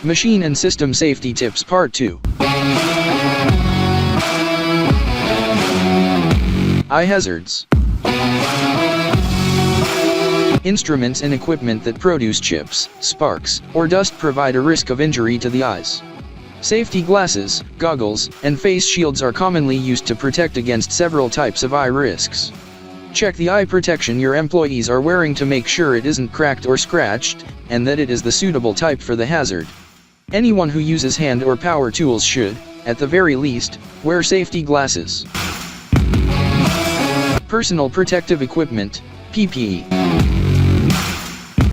Machine and System Safety Tips Part 2. Eye hazards. Instruments and equipment that produce chips, sparks, or dust provide a risk of injury to the eyes. Safety glasses, goggles, and face shields are commonly used to protect against several types of eye risks. Check the eye protection your employees are wearing to make sure it isn't cracked or scratched, and that it is the suitable type for the hazard. Anyone who uses hand or power tools should, at the very least, wear safety glasses. Personal protective equipment, PPE,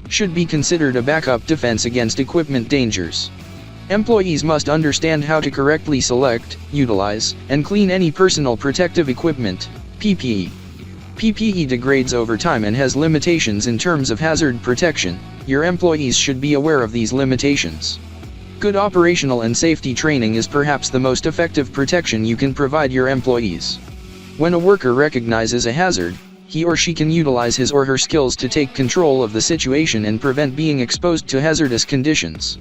should be considered a backup defense against equipment dangers. Employees must understand how to correctly select, utilize, and clean any personal protective equipment, PPE. PPE degrades over time and has limitations in terms of hazard protection. Your employees should be aware of these limitations. Good operational and safety training is perhaps the most effective protection you can provide your employees. When a worker recognizes a hazard, he or she can utilize his or her skills to take control of the situation and prevent being exposed to hazardous conditions.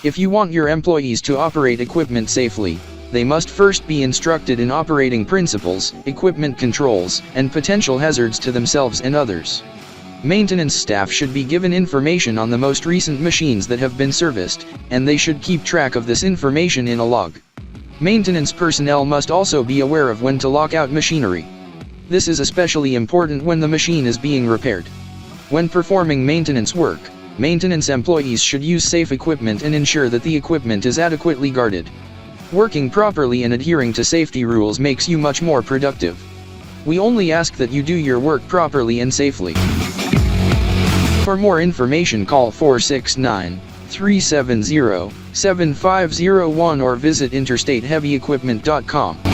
If you want your employees to operate equipment safely, they must first be instructed in operating principles, equipment controls, and potential hazards to themselves and others. Maintenance staff should be given information on the most recent machines that have been serviced, and they should keep track of this information in a log. Maintenance personnel must also be aware of when to lock out machinery. This is especially important when the machine is being repaired. When performing maintenance work, maintenance employees should use safe equipment and ensure that the equipment is adequately guarded. Working properly and adhering to safety rules makes you much more productive. We only ask that you do your work properly and safely. For more information, call 469-370-7501 or visit interstateheavyequipment.com.